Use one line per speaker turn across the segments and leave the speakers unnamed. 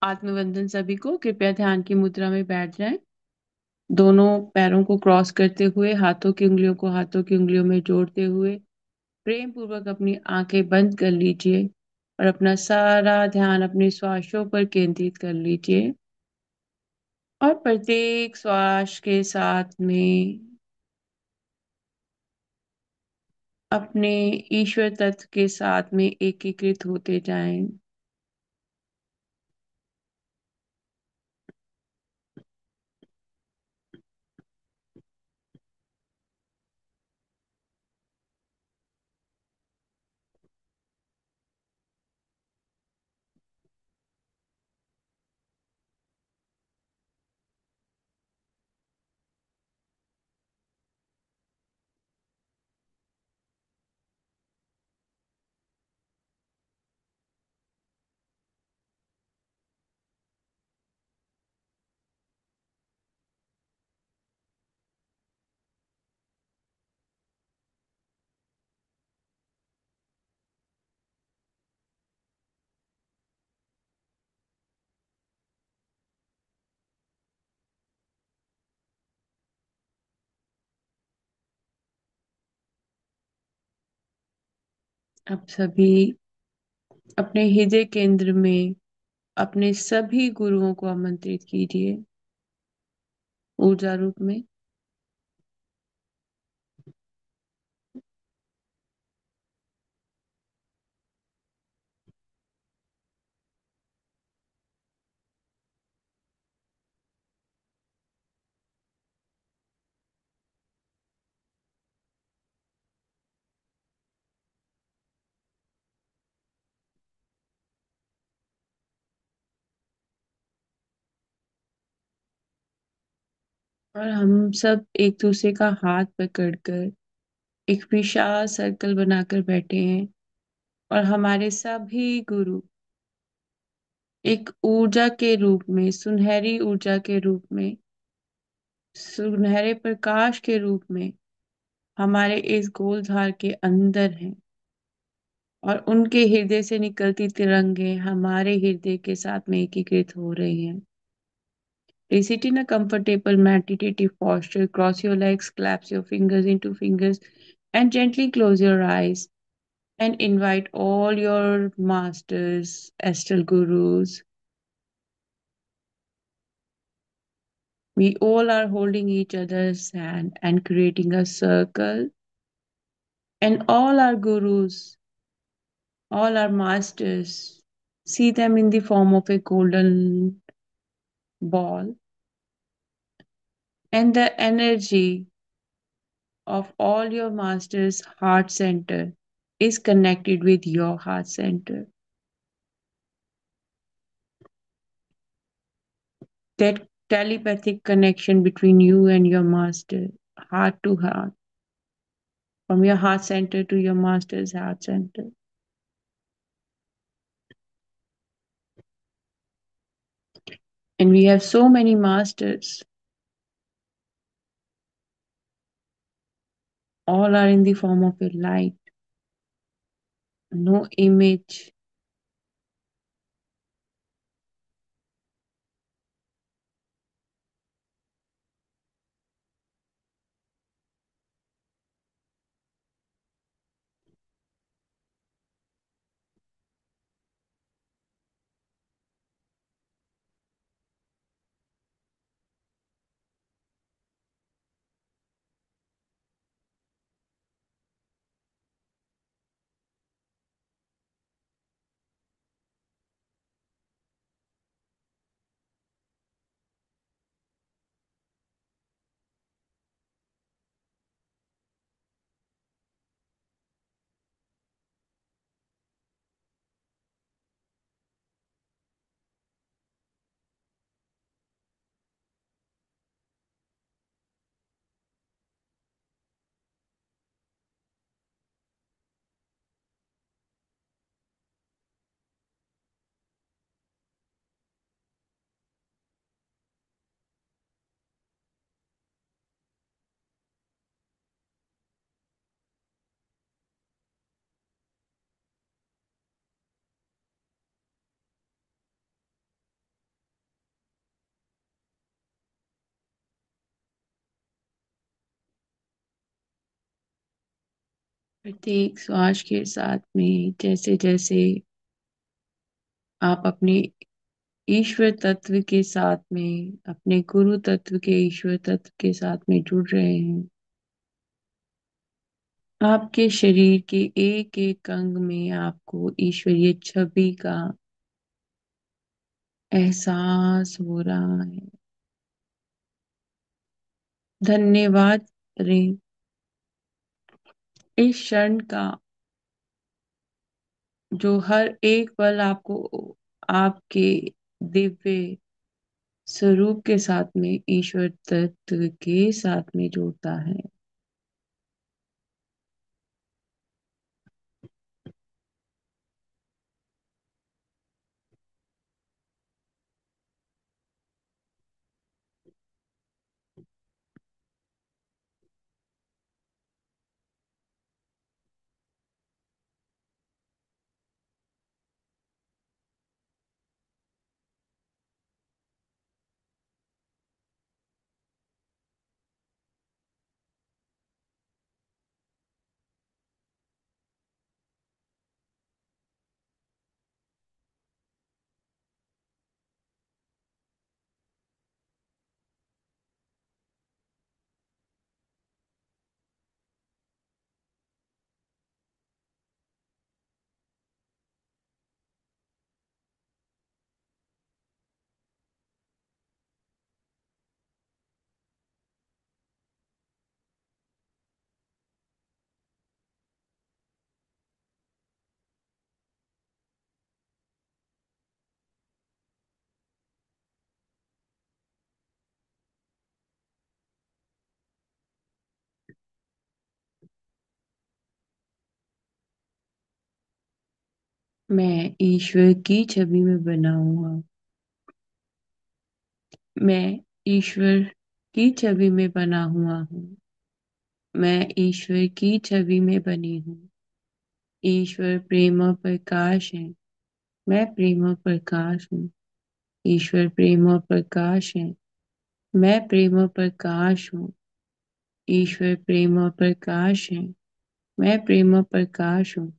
आत्मवंदन सभी को। कृपया ध्यान की मुद्रा में बैठ जाएं। दोनों पैरों को क्रॉस करते हुए हाथों की उंगलियों को हाथों की उंगलियों में जोड़ते हुए प्रेम पूर्वक अपनी आंखें बंद कर लीजिए और अपना सारा ध्यान अपने श्वासों पर केंद्रित कर लीजिए। और प्रत्येक श्वास के साथ में अपने ईश्वर तत्व के साथ में एकीकृत होते जाएं। अब सभी अपने हृदय केंद्र में अपने सभी गुरुओं को आमंत्रित कीजिए ऊर्जा रूप में। और हम सब एक दूसरे का हाथ पकड़कर एक विशाल सर्कल बनाकर बैठे हैं और हमारे सभी गुरु एक ऊर्जा के रूप में, सुनहरी ऊर्जा के रूप में, सुनहरे प्रकाश के रूप में हमारे इस गोलधार के अंदर हैं। और उनके हृदय से निकलती तिरंगे हमारे हृदय के साथ में एकीकृत हो रही हैं। Sit in a comfortable meditative posture, cross your legs, collapse your fingers into fingers, and gently close your eyes and invite all your masters, astral gurus. We all are holding each other's hand and creating a circle, and all our gurus, all our masters, see them in the form of a golden ball, and the energy of all your masters' heart center is connected with your heart center. That telepathic connection between you and your master, heart to heart, from your heart center to your master's heart center. And we have so many masters, all are in the form of a light, no image. प्रत्येक श्वास के साथ में जैसे जैसे आप अपने ईश्वर तत्व के साथ में, अपने गुरु तत्व के ईश्वर तत्व के साथ में जुड़ रहे हैं, आपके शरीर के एक एक अंग में आपको ईश्वरीय छवि का एहसास हो रहा है। धन्यवाद करें इस क्षण का, जो हर एक पल आपको आपके दिव्य स्वरूप के साथ में, ईश्वर तत्व के साथ में जोड़ता है। मैं ईश्वर की छवि में बना हुआ, मैं ईश्वर की छवि में बना हुआ हूँ। मैं ईश्वर की छवि में बनी हूँ। ईश्वर प्रेम और प्रकाश है। मैं प्रेम और प्रकाश हूँ। ईश्वर प्रेम और प्रकाश है। मैं प्रेम और प्रकाश हूँ। ईश्वर प्रेम और प्रकाश है। मैं प्रेम और प्रकाश हूँ।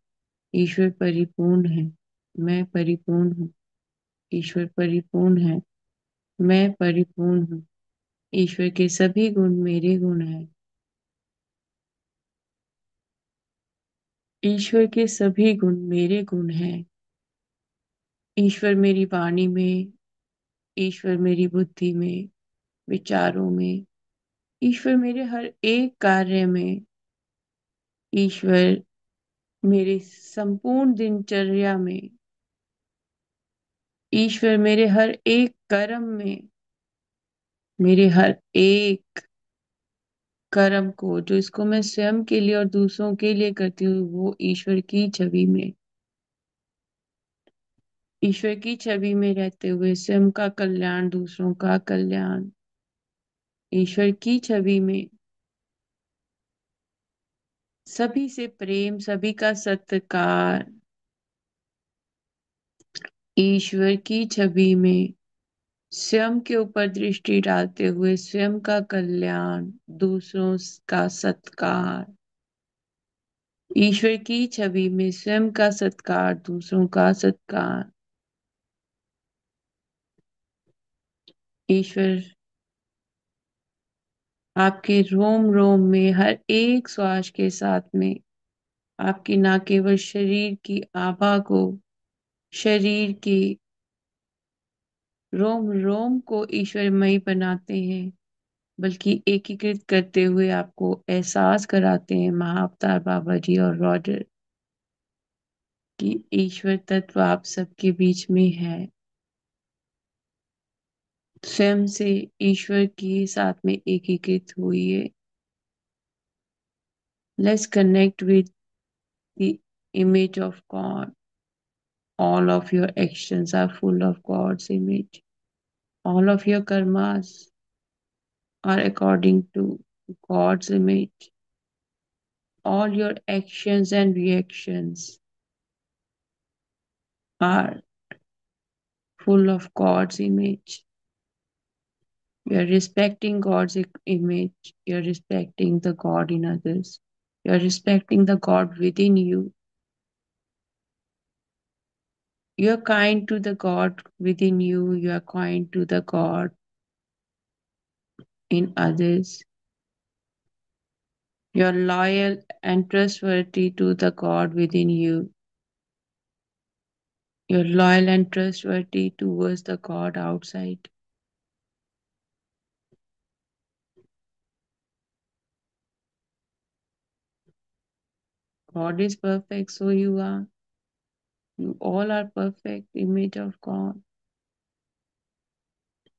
ईश्वर परिपूर्ण है। मैं परिपूर्ण हूँ। ईश्वर परिपूर्ण है। मैं परिपूर्ण हूँ। ईश्वर के सभी गुण मेरे गुण हैं। ईश्वर के सभी गुण मेरे गुण हैं। ईश्वर मेरी वाणी में, ईश्वर मेरी बुद्धि में, विचारों में, ईश्वर मेरे हर एक कार्य में, ईश्वर मेरे संपूर्ण दिनचर्या में, ईश्वर मेरे हर एक कर्म में, मेरे हर एक कर्म को, जो इसको मैं स्वयं के लिए और दूसरों के लिए करती हूँ, वो ईश्वर की छवि में, ईश्वर की छवि में रहते हुए स्वयं का कल्याण, दूसरों का कल्याण, ईश्वर की छवि में सभी से प्रेम, सभी का सत्कार, ईश्वर की छवि में स्वयं के ऊपर दृष्टि डालते हुए स्वयं का कल्याण, दूसरों का सत्कार, ईश्वर की छवि में स्वयं का सत्कार, दूसरों का सत्कार, ईश्वर आपके रोम रोम में, हर एक श्वास के साथ में, आपकी ना केवल शरीर की आभा को, शरीर की रोम रोम को ईश्वरमयी बनाते हैं, बल्कि एकीकृत करते हुए आपको एहसास कराते हैं, महाअवतार बाबा जी और रॉजर, कि ईश्वर तत्व आप सबके बीच में है। स्वयं से ईश्वर के साथ में एकीकृत हुई। Let's connect with the image of God. All of your actions are full of God's image. All of your karmas are according to God's image. All your actions and reactions are full of God's image. You're respecting God's image. You're respecting the God in others. You are respecting the God within you. You are kind to the God within you. You are kind to the God in others. You are loyal and trustworthy to the God within you. You're loyal and trustworthy towards the God outside. God is perfect, so you are. You all are perfect image of God.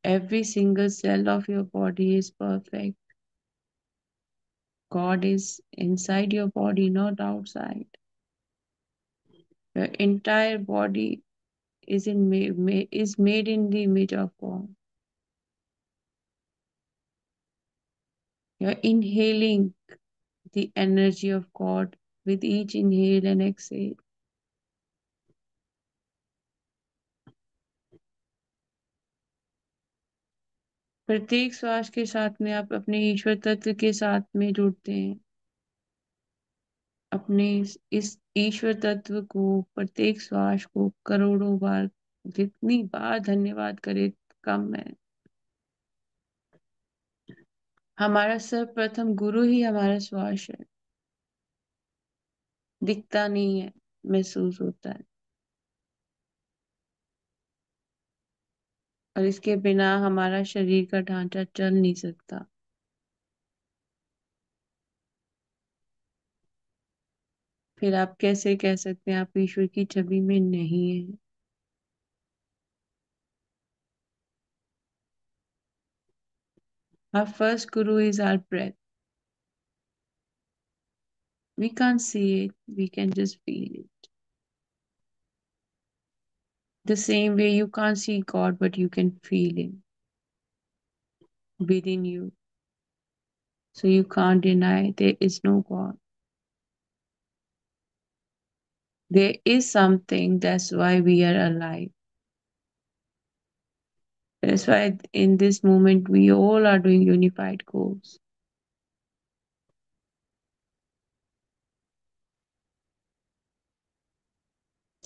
Every single cell of your body is perfect. God is inside your body, not outside. Your entire body is made in the image of God. You're inhaling the energy of God with each inhale and exhale. प्रत्येक श्वास के साथ में आप अपने ईश्वर तत्व के साथ में जुड़ते हैं। अपने इस ईश्वर तत्व को प्रत्येक श्वास को करोड़ों बार, जितनी बार धन्यवाद करे कम है। हमारा सर्वप्रथम गुरु ही हमारा श्वास है। दिखता नहीं है, महसूस होता है। और इसके बिना हमारा शरीर का ढांचा चल नहीं सकता। फिर आप कैसे कह सकते हैं आप ईश्वर की छवि में नहीं है? Our first guru is our breath. We can't see it, we can just feel it. The same way you can't see God, but you can feel Him within you. So you can't deny there is no God. There is something, that's why we are alive. That's why in this moment we all are doing unified course.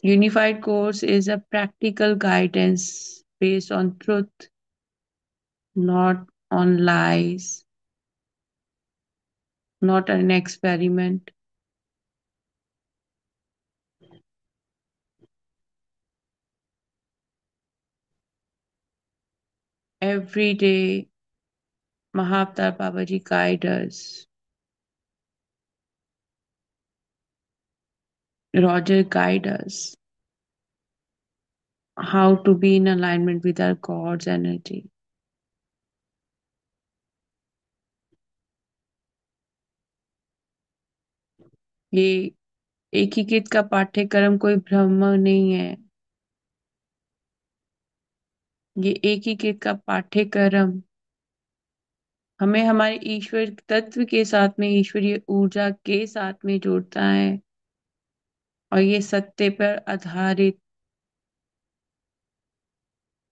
Unified course is a practical guidance based on truth, not on lies, not an experiment. Every day, Mahavtar Babaji guide us. Roger guide us how to be in alignment with our God's energy. ये एकीकृत का पाठ्यक्रम कोई भ्रम नहीं है। ये एकीकृत का पाठ्यक्रम हमें हमारे ईश्वर तत्व के साथ में, ईश्वरीय ऊर्जा के साथ में जोड़ता है। और ये सत्य पर आधारित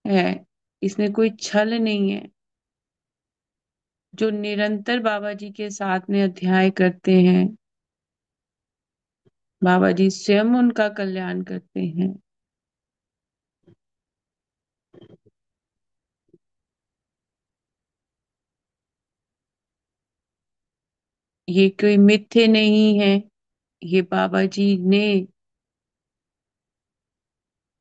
है, इसमें कोई छल नहीं है। जो निरंतर बाबा जी के साथ में अध्याय करते हैं, बाबा जी स्वयं उनका कल्याण करते हैं। ये कोई मिथ्य नहीं है। ये बाबा जी ने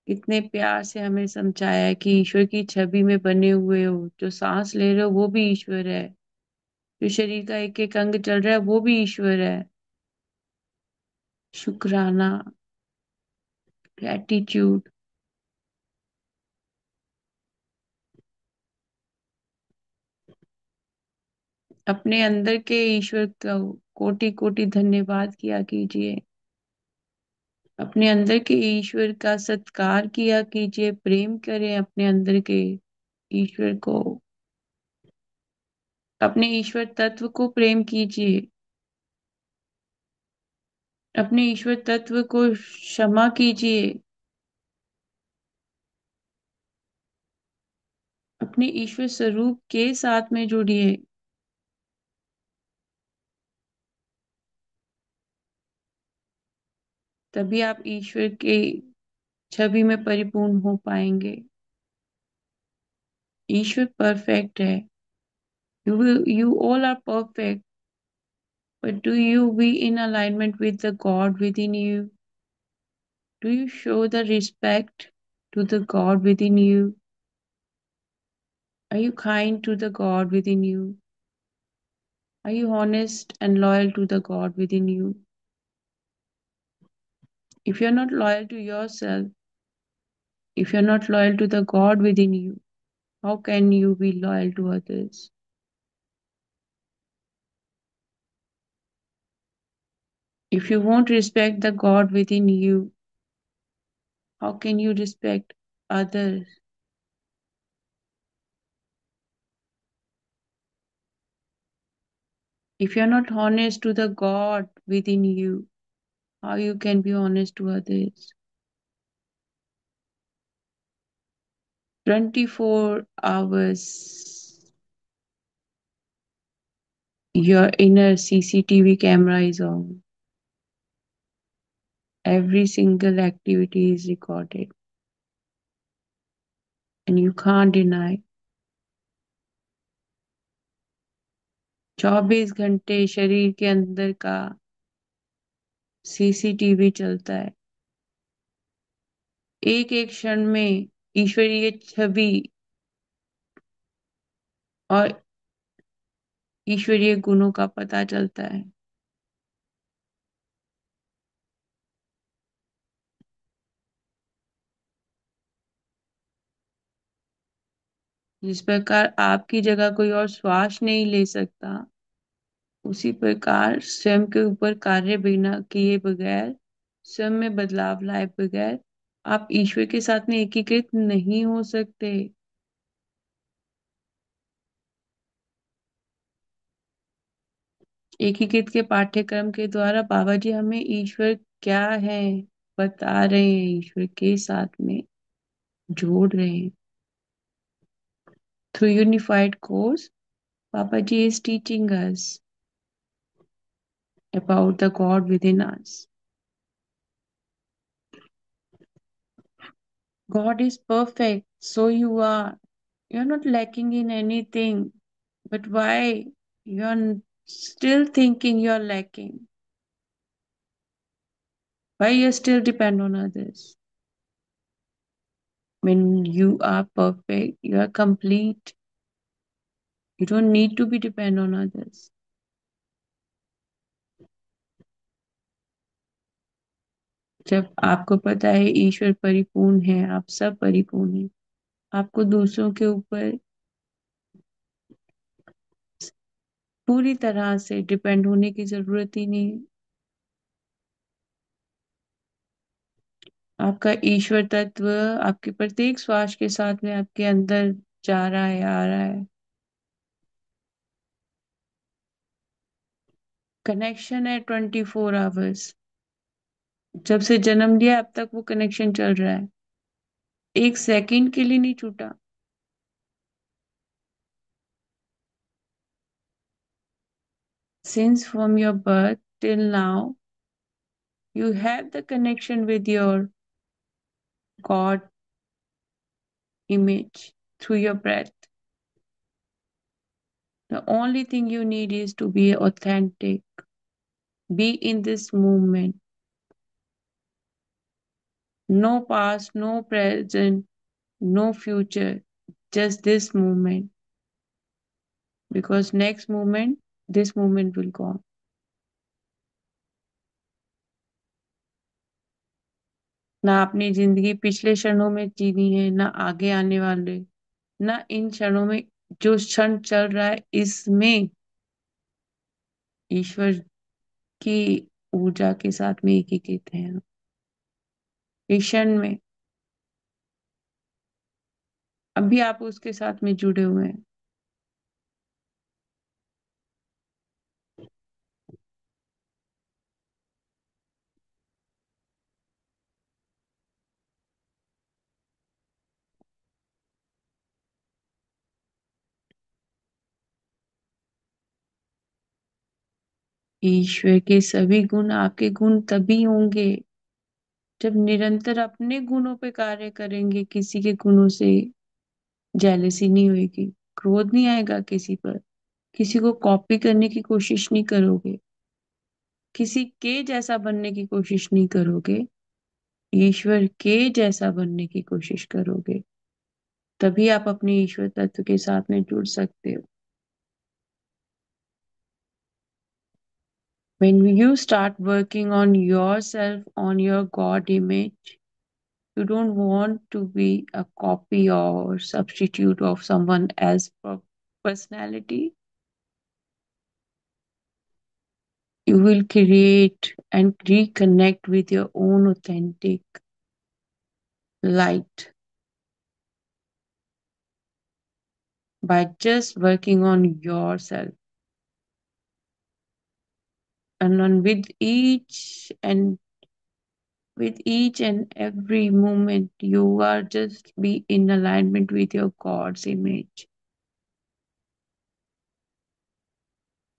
इतने प्यार से हमें समझाया है कि ईश्वर की छवि में बने हुए हो। जो सांस ले रहे हो वो भी ईश्वर है। जो शरीर का एक एक अंग चल रहा है वो भी ईश्वर है। शुक्राना, ग्रेटिट्यूड। अपने अंदर के ईश्वर का कोटि कोटि धन्यवाद किया कीजिए। अपने अंदर के ईश्वर का सत्कार किया कीजिए। प्रेम करें अपने अंदर के ईश्वर को। अपने ईश्वर तत्व को प्रेम कीजिए। अपने ईश्वर तत्व को क्षमा कीजिए। अपने ईश्वर स्वरूप के साथ में जुड़िए। तभी आप ईश्वर के छवि में परिपूर्ण हो पाएंगे। ईश्वर परफेक्ट है। You all are perfect, but do you be in alignment with the God within you? Do you show the respect to the God within you? Are you kind to the God within you? Are you honest and loyal to the God within you? If you're not loyal to yourself, if you're not loyal to the God within you, how can you be loyal to others? If you won't respect the God within you, how can you respect others? If you're not honest to the God within you, how you can be honest to others? 24 hours, your inner CCTV camera is on. Every single activity is recorded, and you can't deny. 24 घंटे शरीर के अंदर का CCTV चलता है। एक एक क्षण में ईश्वरीय छवि और ईश्वरीय गुणों का पता चलता है। जिस प्रकार आपकी जगह कोई और श्वास नहीं ले सकता, उसी प्रकार स्वयं के ऊपर कार्य बिना किए बगैर, स्वयं में बदलाव लाए बगैर आप ईश्वर के साथ में एकीकृत नहीं हो सकते। एकीकृत के पाठ्यक्रम के द्वारा बाबा जी हमें ईश्वर क्या है बता रहे हैं, ईश्वर के साथ में जोड़ रहे हैं। Through unified course, Baba Ji is teaching us about the God within us. God is perfect, so you are. You're not lacking in anything. But why you're still thinking you're lacking? Why you still depend on others? When you are perfect, you are complete. You don't need to be depend on others. जब आपको पता है ईश्वर परिपूर्ण है, आप सब परिपूर्ण हैं, आपको दूसरों के ऊपर पूरी तरह से डिपेंड होने की जरूरत ही नहीं है। आपका ईश्वर तत्व आपके प्रत्येक श्वास के साथ में आपके अंदर जा रहा है, आ रहा है। कनेक्शन है 24 आवर्स। जब से जन्म लिया अब तक वो कनेक्शन चल रहा है, एक सेकंड के लिए नहीं छूटा। Since from your birth till now you have the connection with your God image through your breath. The only thing you need is to be authentic, be in this moment. No past, no present, no future, just this moment. Because next moment, this moment will go on. ना अपनी जिंदगी पिछले क्षणों में जीनी है, ना आगे आने वाले, ना इन क्षणों में। जो क्षण चल रहा है इसमें ईश्वर की ऊर्जा के साथ में एकीकृत है। इस क्षण में अभी आप उसके साथ में जुड़े हुए हैं। ईश्वर के सभी गुण आपके गुण तभी होंगे जब निरंतर अपने गुणों पे कार्य करेंगे, किसी के गुणों से जेलसी नहीं होगी, क्रोध नहीं आएगा किसी पर, किसी को कॉपी करने की कोशिश नहीं करोगे, किसी के जैसा बनने की कोशिश नहीं करोगे, ईश्वर के जैसा बनने की कोशिश करोगे, तभी आप अपने ईश्वर तत्व के साथ में जुड़ सकते हो। When you start working on yourself, on your God image, you don't want to be a copy or substitute of someone else's personality. You will create and reconnect with your own authentic light by just working on yourself. And on with each and every moment, you are just be in alignment with your God's image.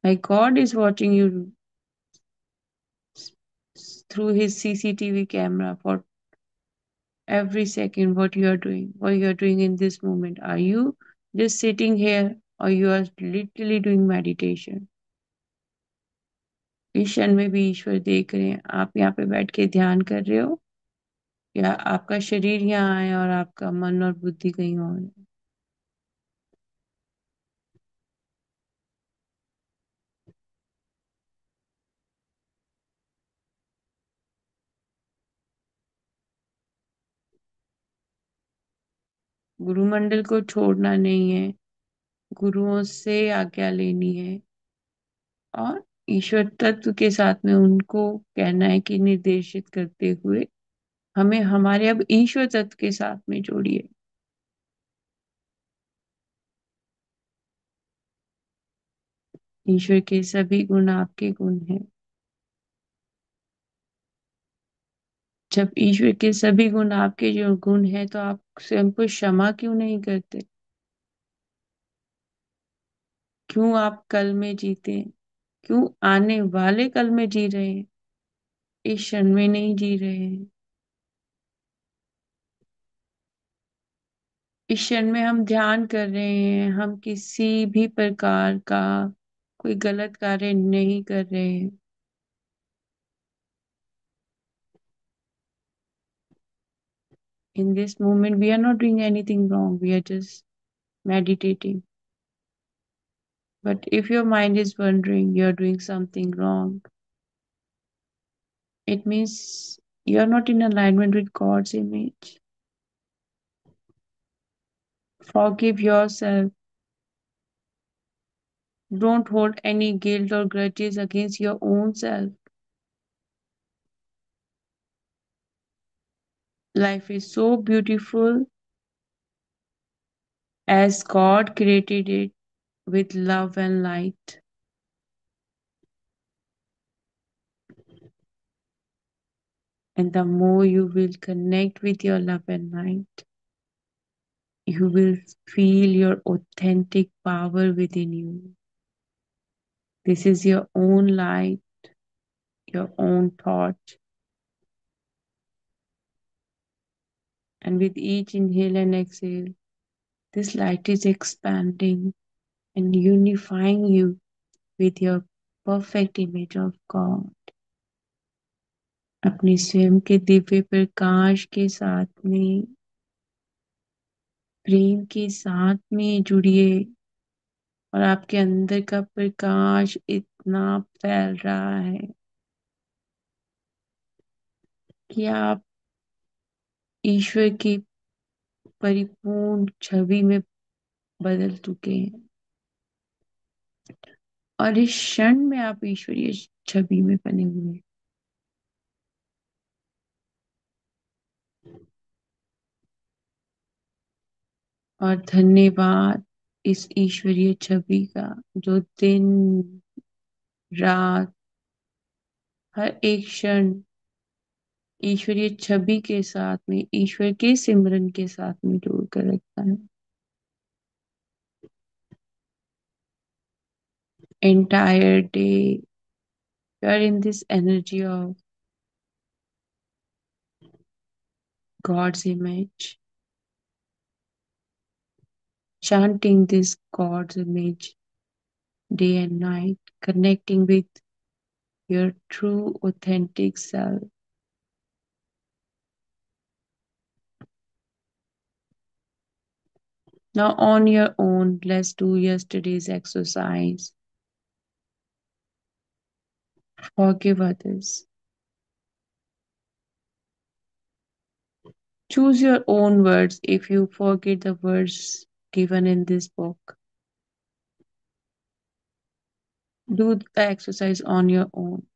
Like God is watching you through his CCTV camera for every second what you are doing in this moment. Are you just sitting here or you are literally doing meditation? इस क्षण में भी ईश्वर देख रहे हैं, आप यहाँ पे बैठ के ध्यान कर रहे हो या आपका शरीर यहाँ है और आपका मन और बुद्धि कहीं और है। गुरुमंडल को छोड़ना नहीं है, गुरुओं से आज्ञा लेनी है और ईश्वर तत्व के साथ में उनको कहना है कि निर्देशित करते हुए हमें हमारे अब ईश्वर तत्व के साथ में जोड़िए। ईश्वर के सभी गुण आपके गुण हैं। जब ईश्वर के सभी गुण आपके जो गुण हैं तो आप स्वयं को क्षमा क्यों नहीं करते? क्यों आप कल में जीते हैं? क्यों आने वाले कल में जी रहे हैं, इस क्षण में नहीं जी रहे हैं? इस क्षण में हम ध्यान कर रहे हैं, हम किसी भी प्रकार का कोई गलत कार्य नहीं कर रहे हैं। In this moment we are not doing anything wrong, we are just meditating. But if your mind is wondering you're doing something wrong, it means you're not in alignment with God's image. Forgive yourself. Don't hold any guilt or grudges against your own self. Life is so beautiful as God created it with love and light. And the more you will connect with your love and light, you will feel your authentic power within you. This is your own light, your own thought. And with each inhale and exhale, this light is expanding and unifying you with your perfect image of God. अपने स्वयं के दिव्य प्रकाश के साथ में, प्रेम के साथ में जुड़िए और आपके अंदर का प्रकाश इतना फैल रहा है कि आप ईश्वर की परिपूर्ण छवि में बदल चुके हैं और इस क्षण में आप ईश्वरीय छवि में बने हुए हैं। और धन्यवाद इस ईश्वरीय छवि का जो दिन रात हर एक क्षण ईश्वरीय छवि के साथ में, ईश्वर के सिमरन के साथ में जोड़ कर रखता है। Entire day you are in this energy of God's image, chanting this God's image day and night, connecting with your true, authentic self. Now, on your own, let's do yesterday's exercise. Forgive others. Choose your own words if you forget the words given in this book. Do the exercise on your own.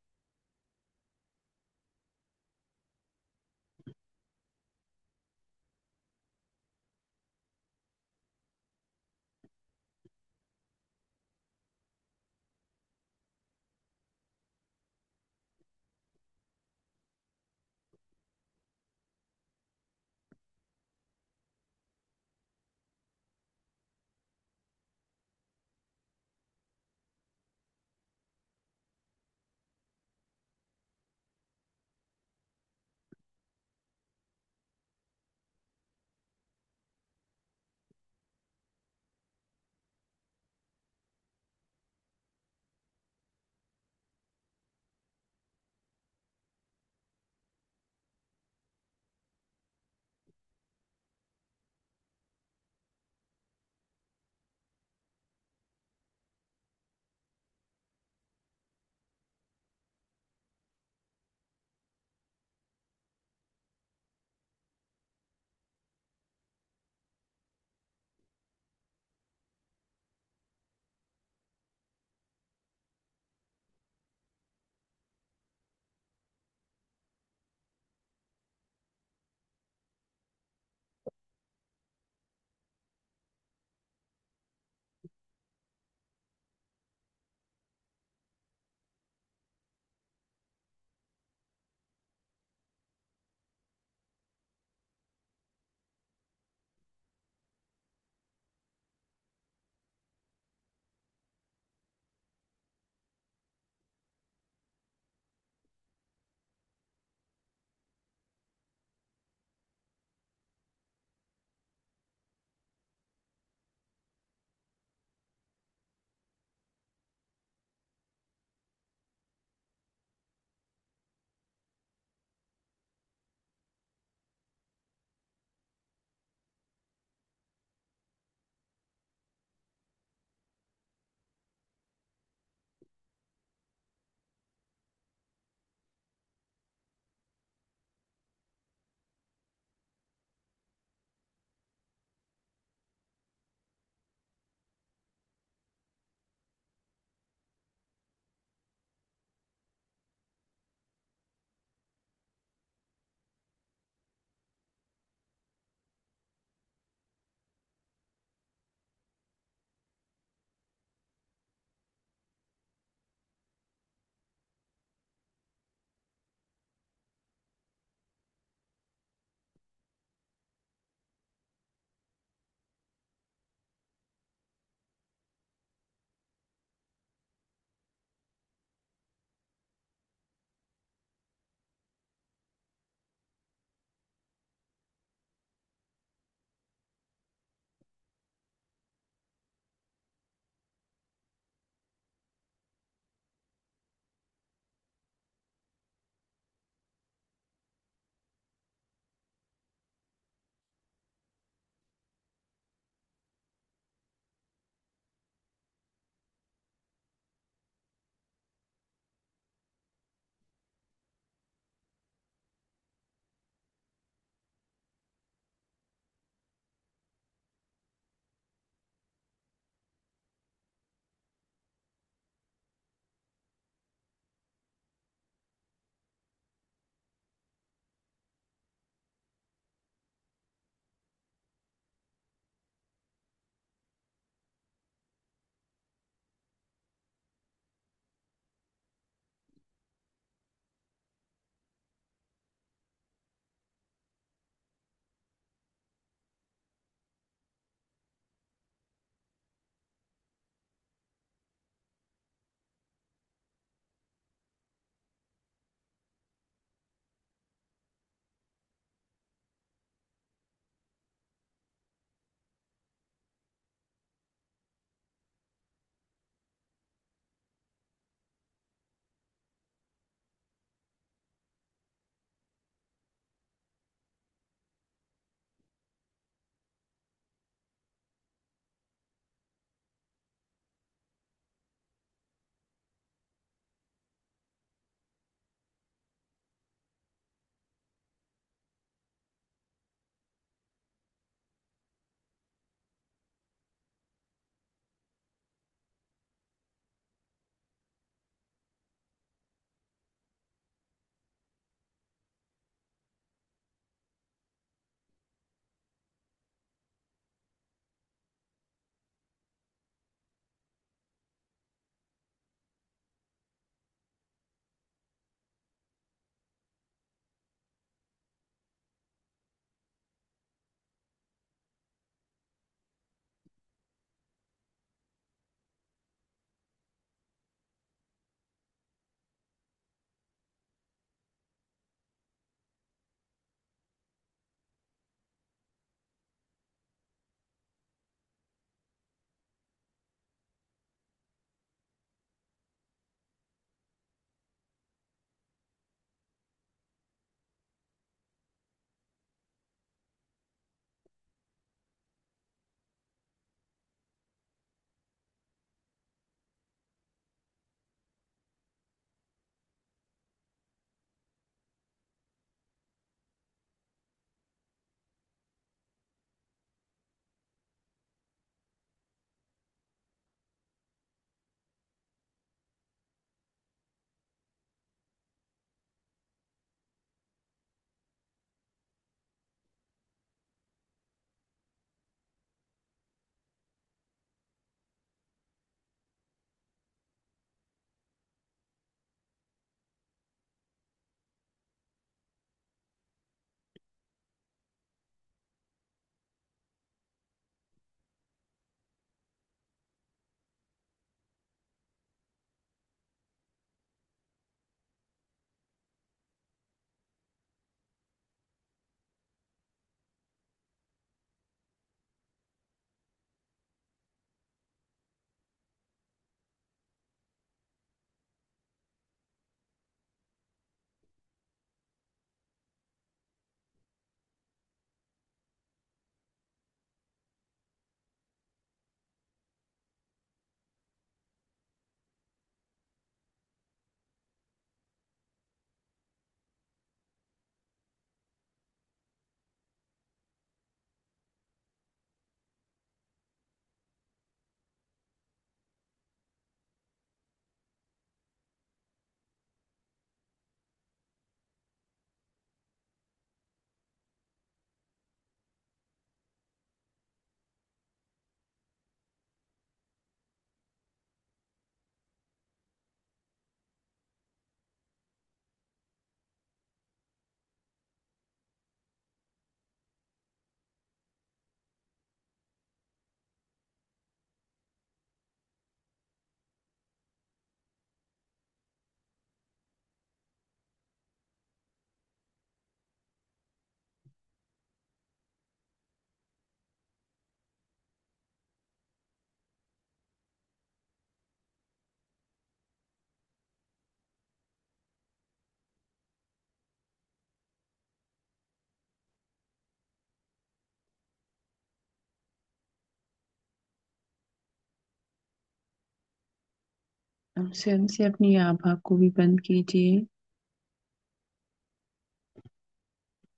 अब से अपनी आभा को भी बंद कीजिए।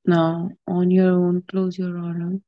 Now on your own close your honour.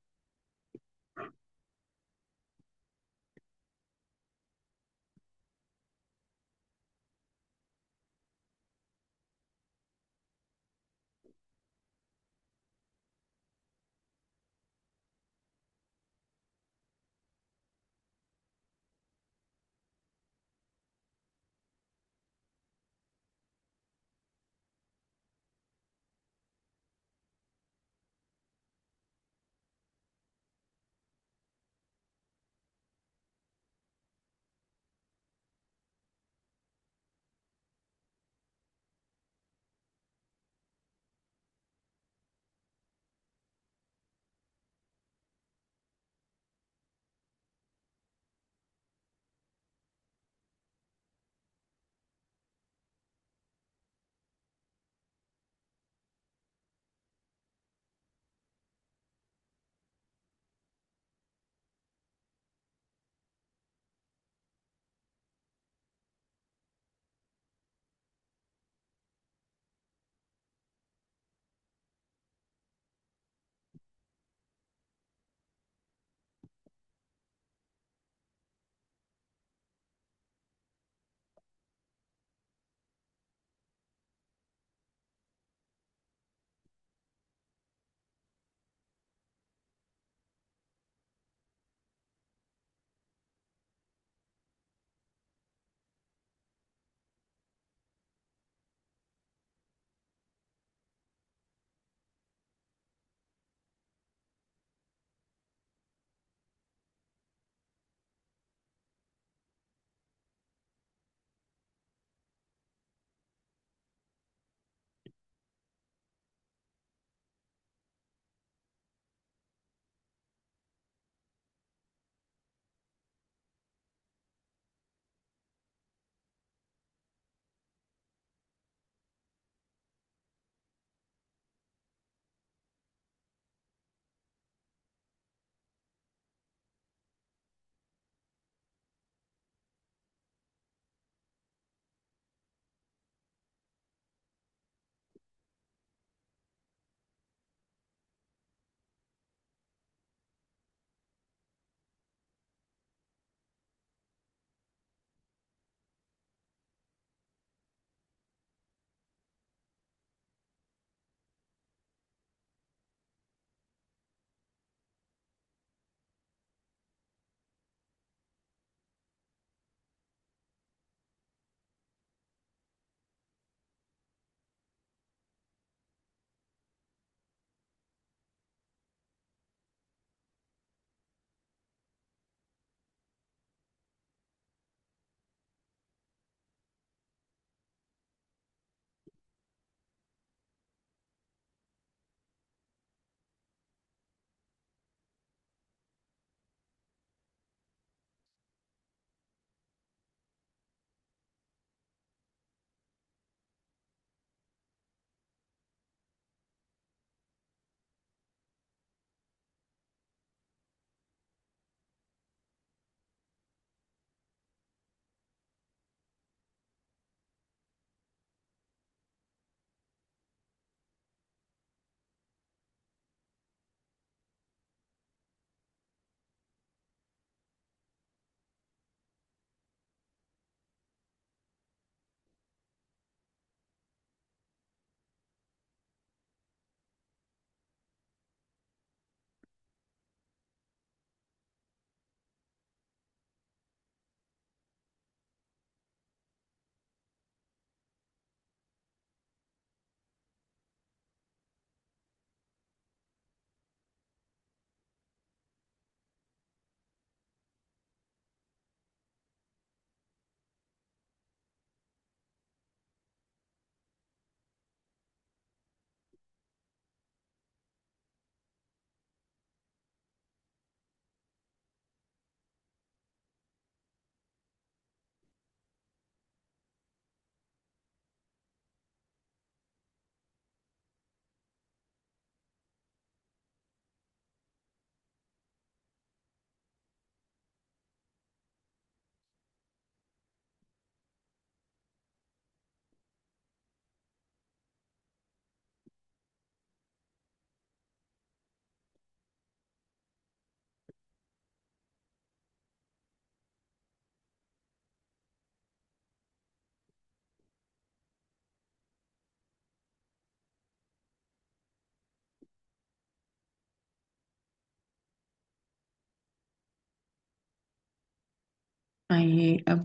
आइए अब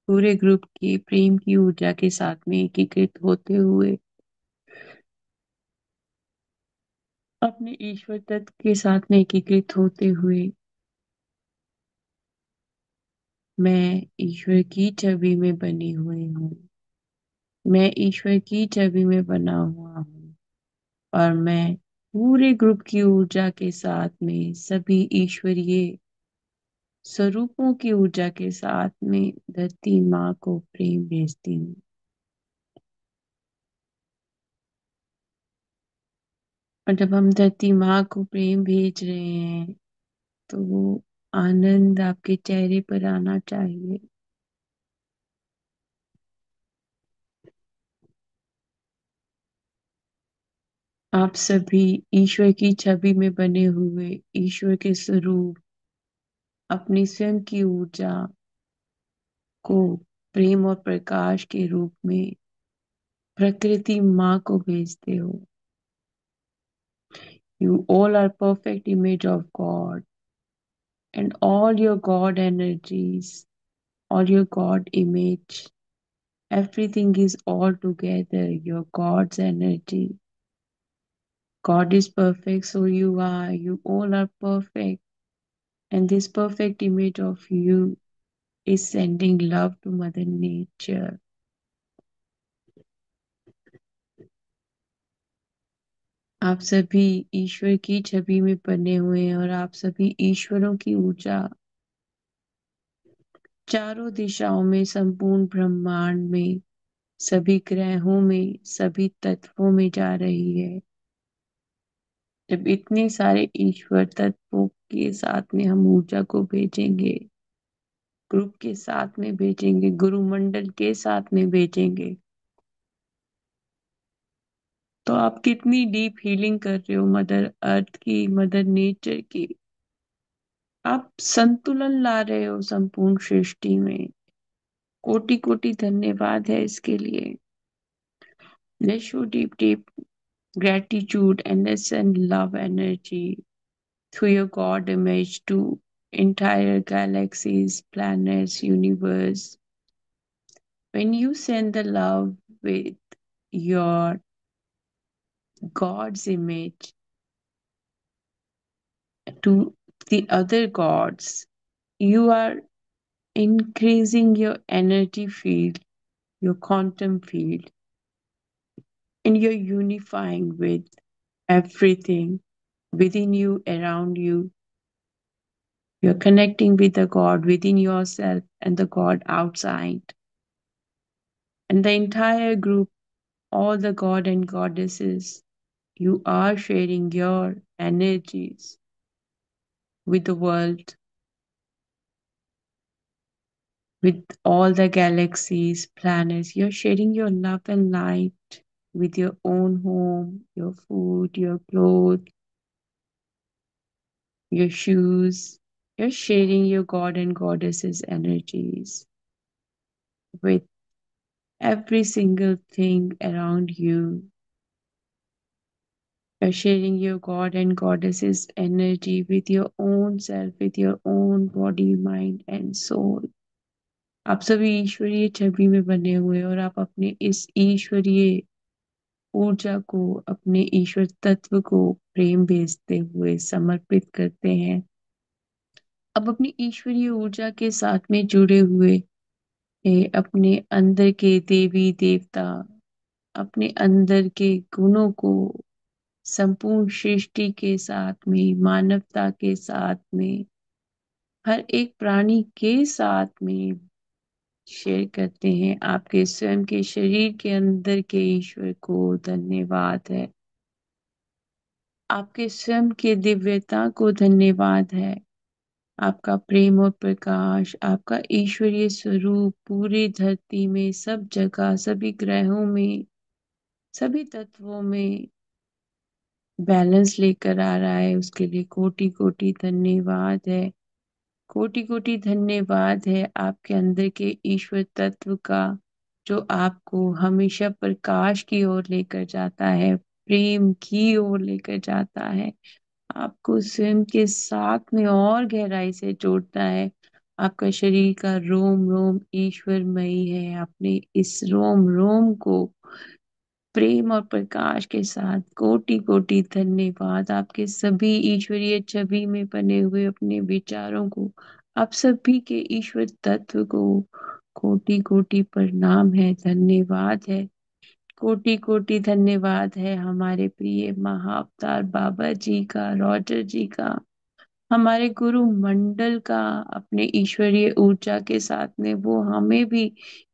पूरे ग्रुप की प्रेम की ऊर्जा के साथ में एकीकृत होते हुए अपने ईश्वर तत्व के साथ में एकीकृत होते हुए मैं ईश्वर की छवि में बनी हुई हूँ। मैं ईश्वर की छवि में बना हुआ हूँ और मैं पूरे ग्रुप की ऊर्जा के साथ में सभी ईश्वरीय स्वरूपों की ऊर्जा के साथ में धरती माँ को प्रेम भेजती हूँ। और जब हम धरती माँ को प्रेम भेज रहे हैं तो वो आनंद आपके चेहरे पर आना चाहिए। आप सभी ईश्वर की छवि में बने हुए ईश्वर के स्वरूप अपनी स्वयं की ऊर्जा को प्रेम और प्रकाश के रूप में प्रकृति माँ को भेजते हो। You all are perfect image of God, and all your God energies, all your God image, everything is all together your God's energy. God is perfect, so you are. You all are perfect, and this perfect image of you is sending love to Mother Nature. आप सभी ईश्वर की छवि में बने हुए हैं और आप सभी ईश्वरों की ऊर्जा चारों दिशाओं में संपूर्ण ब्रह्मांड में सभी ग्रहों में सभी तत्वों में जा रही है। जब इतने सारे ईश्वर तत्वों के साथ में हम ऊर्जा को भेजेंगे, ग्रुप के साथ में भेजेंगे, गुरु मंडल के साथ में भेजेंगे, तो आप कितनी डीप हीलिंग कर रहे हो मदर अर्थ की, मदर नेचर की। आप संतुलन ला रहे हो संपूर्ण सृष्टि में। कोटि कोटि धन्यवाद है इसके लिए। Let's show deep, deep gratitude and let's send love energy through your God image to entire galaxies, planets, universe. When you send the love with your God's image to the other gods, you are increasing your energy field, your quantum field, and you're unifying with everything within you, around you. You're connecting with the God within yourself and the God outside. And the entire group, all the God and goddesses, you are sharing your energies with the world, with all the galaxies, planets. You're sharing your love and light with your own home, your food, your clothes, your shoes. You're sharing your God and goddesses energies with every single thing around you. You're sharing your God and goddesses energy with your own self, with your own body, mind and soul. आप सभी ईश्वरीय छवि में बने हुए और आप अपने इस ईश्वरीय ऊर्जा को, अपने ईश्वर तत्व को प्रेम भेजते हुए समर्पित करते हैं। अब अपनी ईश्वरीय ऊर्जा के साथ में जुड़े हुए अपने अंदर के देवी देवता, अपने अंदर के गुणों को संपूर्ण सृष्टि के साथ में, मानवता के साथ में, हर एक प्राणी के साथ में शेयर करते हैं। आपके स्वयं के शरीर के अंदर के ईश्वर को धन्यवाद है। आपके स्वयं के दिव्यता को धन्यवाद है। आपका प्रेम और प्रकाश, आपका ईश्वरीय स्वरूप पूरी धरती में, सब जगह, सभी ग्रहों में, सभी तत्वों में बैलेंस लेकर आ रहा है। उसके लिए कोटि कोटि धन्यवाद है। कोटि कोटि धन्यवाद है आपके अंदर के ईश्वर तत्व का, जो आपको हमेशा प्रकाश की ओर लेकर जाता है, प्रेम की ओर लेकर जाता है, आपको स्वयं के साथ में और गहराई से जोड़ता है। आपका शरीर का रोम रोम ईश्वरमयी है। आपने इस रोम रोम को प्रेम और प्रकाश के साथ कोटि कोटि धन्यवाद। आपके सभी ईश्वरीय छवि में बने हुए अपने विचारों को, आप सभी के ईश्वर तत्व को कोटि कोटि प्रणाम है, धन्यवाद है। कोटि कोटि धन्यवाद है हमारे प्रिय महाअवतार बाबा जी का, रॉजर जी का, हमारे गुरु मंडल का। अपने ईश्वरीय ऊर्जा के साथ में वो हमें भी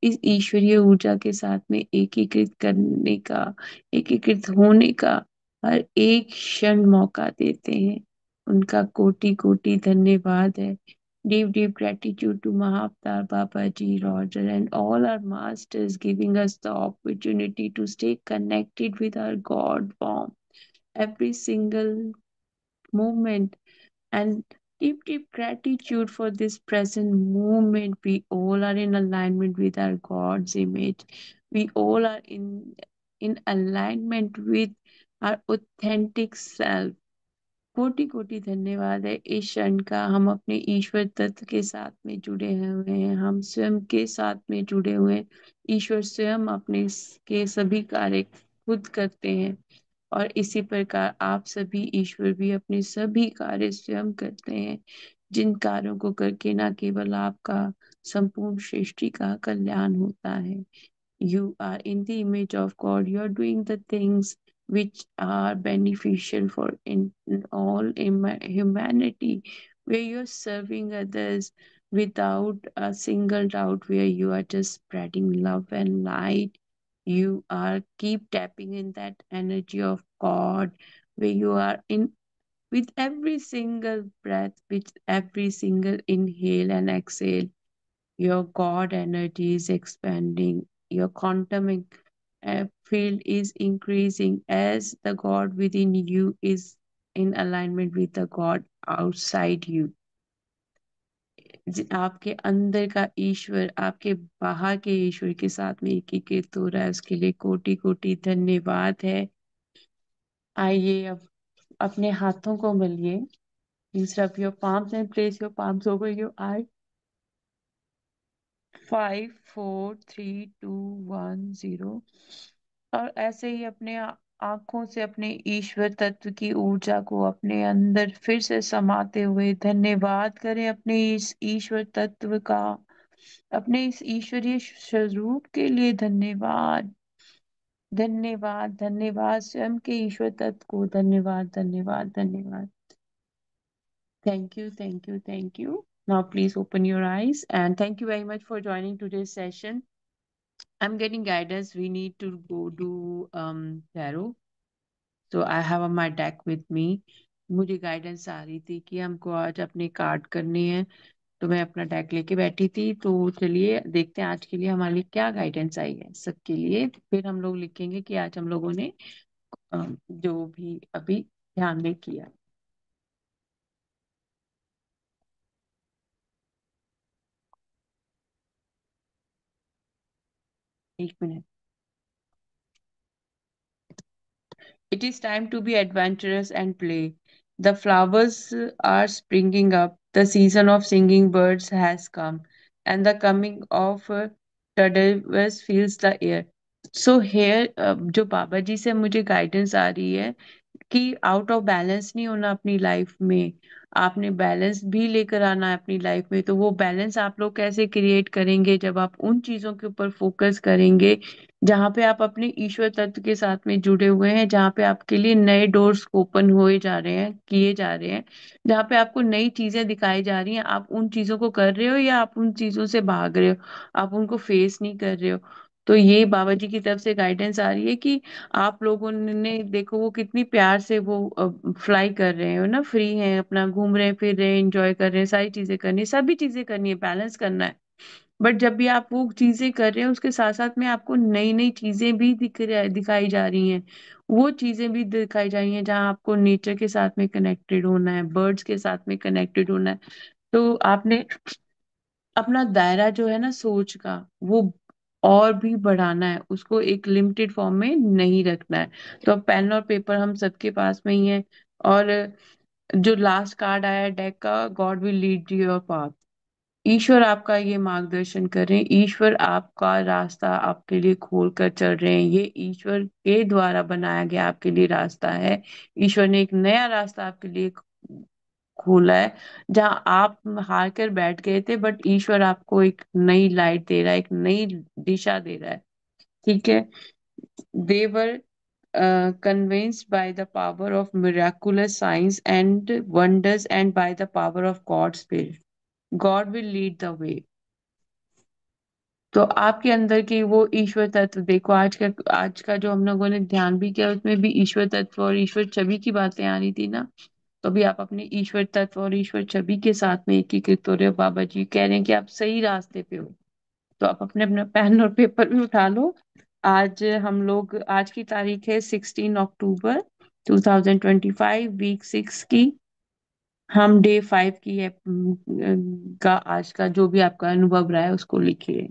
इस ईश्वरीय ऊर्जा के साथ में एकीकृत करने का, एकीकृत होने का हर एक क्षण मौका देते हैं। उनका कोटि कोटि धन्यवाद है। Deep, deep gratitude to Mahavtar Babaji, Roger, and all our masters giving us the opportunity to stay connected with our God form every single moment, and deep, deep gratitude for this present moment. We all are in alignment with our God's image. We all are in alignment with our authentic self. कोटि कोटि धन्यवाद है इस क्षण का। हम अपने ईश्वर तत्व के साथ में जुड़े हुए हैं, हम स्वयं के साथ में जुड़े हुए हैं। ईश्वर स्वयं अपने के सभी कार्य खुद करते हैं, और इसी प्रकार आप सभी ईश्वर भी अपने सभी कार्य स्वयं करते हैं, जिन कार्यों को करके न केवल आपका संपूर्ण सृष्टि का कल्याण होता है। You are in the image of God. You are doing the things which are beneficial for in all humanity, where you are serving others without a single doubt, where you are just spreading love and light. You are keep tapping in that energy of God, where you are in with every single breath, with every single inhale and exhale. Your God energy is expanding, your quantum field is increasing as the God within you is in alignment with the God outside you. आपके अंदर का ईश्वर आपके बाहर के ईश्वर के साथ में एकीकृत हो रहा है, उसके लिए कोटि कोटि धन्यवाद है। आइए अब अपने हाथों को मलिए। Please rub your palms and place your palms over your eyes. 5 4 3 2 1 0। और ऐसे ही अपने आंखों से अपने ईश्वर तत्व की ऊर्जा को अपने अंदर फिर से समाते हुए धन्यवाद करें अपने इस ईश्वर तत्व का, अपने इस ईश्वरीय स्वरूप के लिए धन्यवाद। धन्यवाद धन्यवाद स्वयं के ईश्वर तत्व को धन्यवाद धन्यवाद धन्यवाद। Thank you, thank you, thank you. Now please open your eyes, and thank you very much for joining today's session. I'm getting guidance. We need to go do tarot. So I have my deck with me. मुझे guidance आ रही थी कि हमको आज अपने card करने हैं, तो मैं अपना डेक लेके बैठी थी। तो चलिए देखते हैं आज के लिए हमारे लिए क्या गाइडेंस आई है सबके लिए। फिर हम लोग लिखेंगे कि आज हम लोगों ने जो भी अभी ध्यान में किया। 1 minute. It is time to be adventurous and play. The flowers are springing up, the season of singing birds has come, and the coming of turtles fills the air. So here जो बाबा जी से मुझे guidance आ रही है कि out of balance नहीं होना अपनी life में, आपने बैलेंस भी लेकर आना है अपनी लाइफ में। तो वो बैलेंस आप लोग कैसे क्रिएट करेंगे, जब आप उन चीजों के ऊपर फोकस करेंगे जहाँ पे आप अपने ईश्वर तत्व के साथ में जुड़े हुए हैं, जहाँ पे आपके लिए नए डोर्स ओपन हुए जा रहे हैं, किए जा रहे हैं, जहाँ पे आपको नई चीजें दिखाई जा रही हैं। आप उन चीजों को कर रहे हो या आप उन चीजों से भाग रहे हो, आप उनको फेस नहीं कर रहे हो। तो ये बाबा जी की तरफ से गाइडेंस आ रही है कि आप लोगों ने देखो वो कितनी प्यार से वो फ्लाई कर रहे हैं ना, फ्री हैं, अपना घूम रहे हैं, फिर रहे हैं, एंजॉय कर रहे हैं, सारी चीजें करनी है, सभी चीजें करनी है, बैलेंस करना है। बट जब भी आप वो चीजें कर रहे हैं उसके साथ साथ में आपको नई नई चीजें भी दिखाई जा रही हैं। वो चीजें भी दिखाई जा रही हैं जहाँ आपको नेचर के साथ में कनेक्टेड होना है, बर्ड्स के साथ में कनेक्टेड होना है। तो आपने अपना दायरा जो है ना सोच का, वो और भी बढ़ाना है, उसको एक लिमिटेड फॉर्म में नहीं रखना है। तो अब पेन और पेपर हम सबके पास में ही है। और जो लास्ट कार्ड आया है डेक का, God will lead your path. ईश्वर आपका ये मार्गदर्शन कर रहे हैं, ईश्वर आपका रास्ता आपके लिए खोल कर चल रहे हैं, ये ईश्वर के द्वारा बनाया गया आपके लिए रास्ता है। ईश्वर ने एक नया रास्ता आपके लिए खोला है, जहां आप हार कर बैठ गए थे, बट ईश्वर आपको एक नई लाइट दे रहा है, एक नई दिशा दे रहा है। ठीक है। देवर convinced by the power of miraculous signs and wonders and by the power of God's Spirit. God will lead the way. तो आपके अंदर की वो ईश्वर तत्व देखो, आज का जो हम लोगों ने ध्यान भी किया उसमें भी ईश्वर तत्व और ईश्वर छवि की बातें आ रही थी ना। तो भी आप अपने ईश्वर तत्व और ईश्वर छवि के साथ में एकीकृत हो रहे हो। बाबा जी कह रहे हैं कि आप सही रास्ते पे हो। तो आप अपने अपना पेन और पेपर भी उठा लो। आज की तारीख है 16 अक्टूबर 2025, वीक 6 की। हम डे 5 की है का आज का जो भी आपका अनुभव रहा है उसको लिखिए।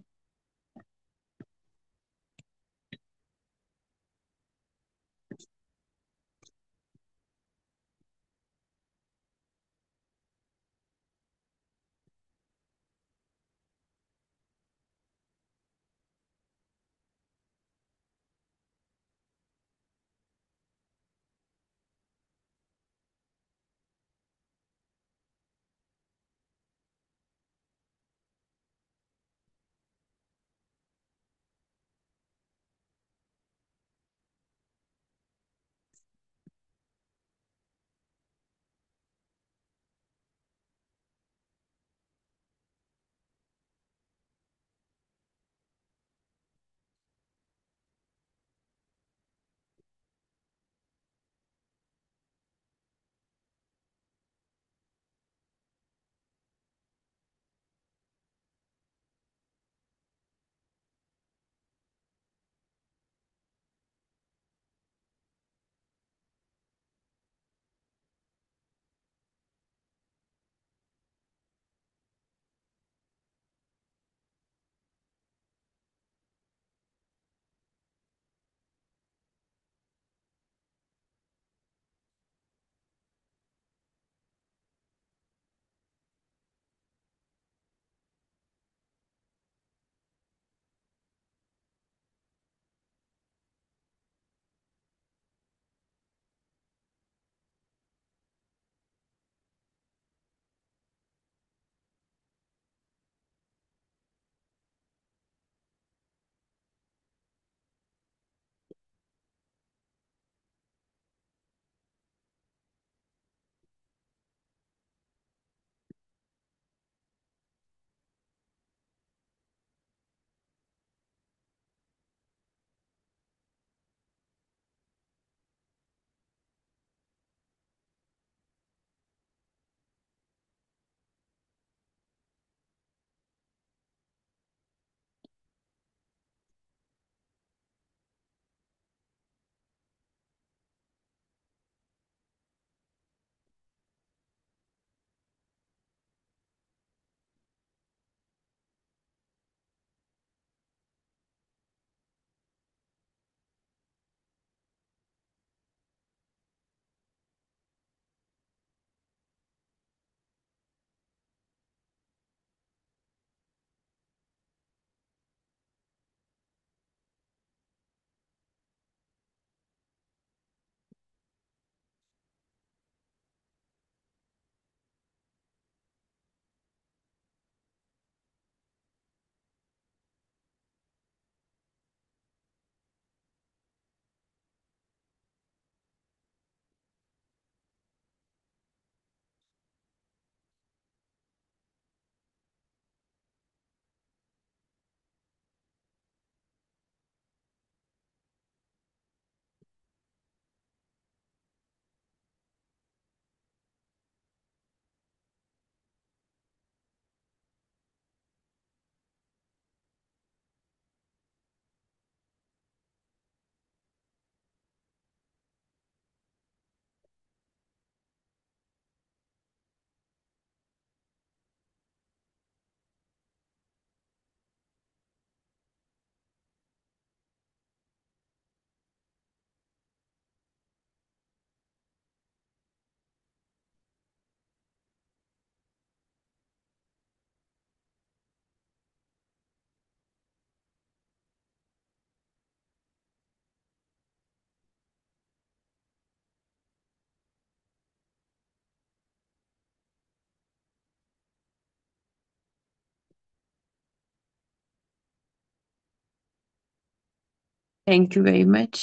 Thank you very much.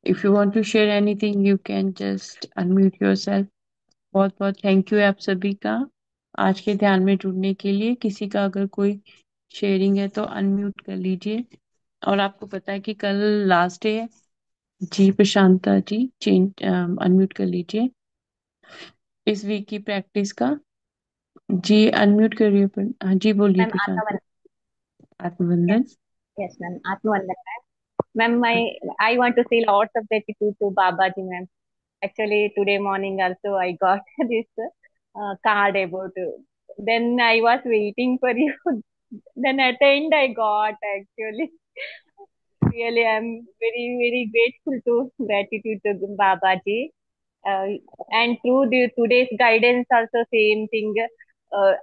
If you want to share anything you can just unmute yourself. बहुत बहुत थैंक यू है आप सभी का आज के ध्यान में जुड़ने के लिए। किसी का अगर कोई शेयरिंग है तो अनम्यूट कर लीजिए। और आपको पता है कि कल लास्ट डे है। जी प्रशांता जी, चेंज अनम्यूट कर लीजिए इस वीक की प्रैक्टिस का। जी अनम्यूट करिए हाँ जी बोलिए
मैम
प्रशांत।
आत्मवंदन।
आत्मबंधन।
यस मैम, आत्मवंदन मैम। मैं I want to say lots of gratitude to Babaji ma'am. Actually today morning also I got this card about then I was waiting for you. Then at the end I got actually. Really I'm very grateful to gratitude to Babaji. uh, and through today's guidance also same thing.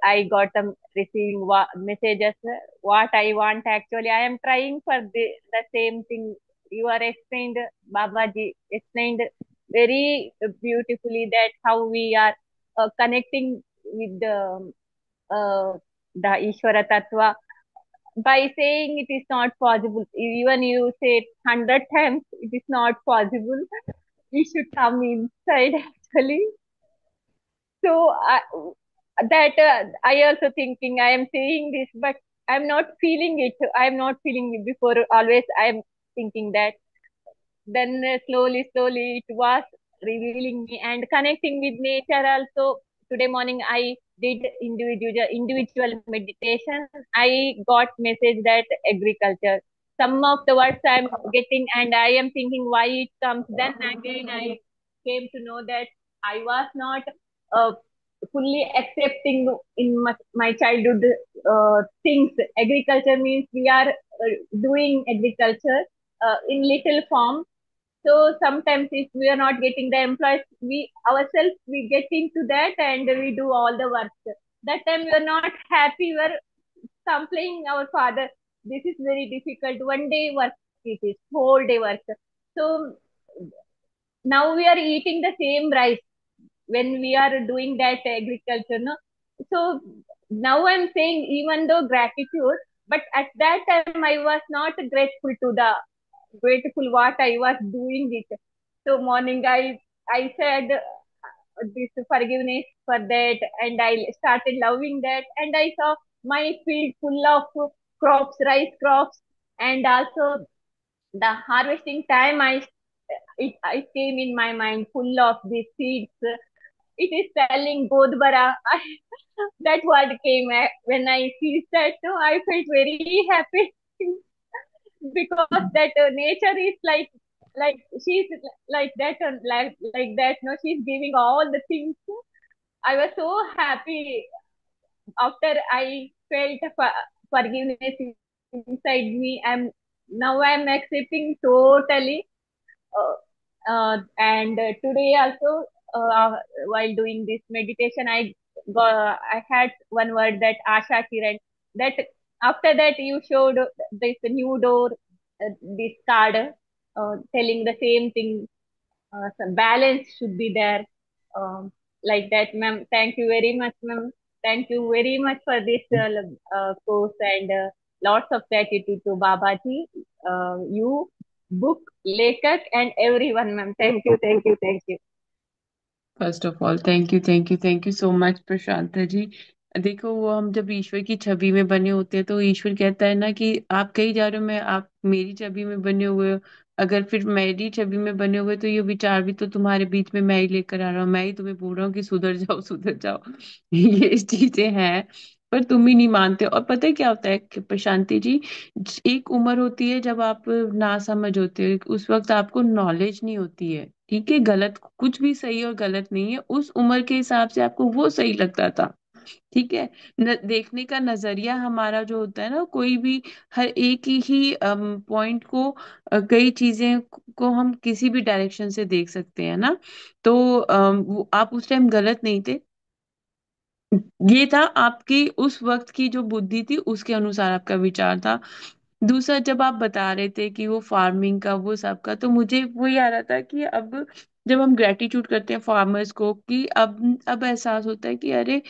I got receiving messages what I want. Actually I am trying for the same thing you are explained. Babaji explained very beautifully that how we are connecting with uh, the Ishvara Tattva by saying it is not possible. Even you say it 100 times, it is not possible. We should come inside actually. So that I also thinking I am saying this, but I'm not feeling it. I'm not feeling it before. Always I'm thinking that. Then slowly it was revealing me and connecting with nature also. Today morning I did individual meditation. I got message that agriculture. Some of the words I'm getting and I am thinking why it comes. Then again I came to know that I was not uh, fully accepting in my childhood things. Agriculture means we are doing agriculture in little form. So sometimes if we are not getting the employees, we ourselves we get into that and we do all the work. That time we are not happy. We are complaining our father. This is very difficult. One day work it is whole day work. So now we are eating the same rice when we are doing that agriculture, no? So now I'm saying even though gratitude, but at that time I was not grateful to the grateful what I was doing it. So morning I said this forgiveness for that and I started loving that and I saw my field full of crops, rice crops, and also the harvesting time I came in my mind full of these seeds. It is spelling Godbara. That word came when I see that. No, I felt very happy because that nature is like she's like that like that. No, she's giving all the things. I was so happy after I felt forgiveness inside me. I'm accepting totally. And today also, while doing this meditation, I had one word that Asha Kiran. That after that you showed this new door, this card, telling the same thing. Some balance should be there, like that, ma'am. Thank you very much, ma'am. Thank you very much for this course and lots of gratitude to Babaji, you, book, Lekak, and everyone, ma'am. Thank you.
First of all thank you so much Prashant ji. देखो वो हम जब ईश्वर की छवि में बने होते हैं तो ईश्वर कहता है ना कि आप कहीं जा रहे हो, मैं आप मेरी छवि में बने हुए हो। अगर फिर मेरी छवि में बने हुए तो ये विचार भी तो तुम्हारे बीच में मैं ही लेकर आ रहा हूँ, मैं ही तुम्हें बोल रहा हूँ कि सुधर जाओ सुधर जाओ। ये चीजें हैं पर तुम ही नहीं मानते। और पता है क्या होता है कि प्रशांति जी, एक उम्र होती है जब आप ना समझ होते हो, उस वक्त आपको नॉलेज नहीं होती है। ठीक है, गलत कुछ भी सही और गलत नहीं है, उस उम्र के हिसाब से आपको वो सही लगता था। ठीक है। देखने का नजरिया हमारा जो होता है ना, कोई भी हर एक ही पॉइंट को कई चीजें को हम किसी भी डायरेक्शन से देख सकते हैं ना। तो आप उस टाइम गलत नहीं थे। ये था आपकी उस वक्त की जो बुद्धि थी उसके अनुसार आपका विचार था। दूसरा, जब आप बता रहे थे कि वो फार्मिंग का वो सब का, तो मुझे वो याद आ रहा था कि अब जब हम ग्रेटिट्यूड करते हैं फार्मर्स को कि अब एहसास होता है कि अरे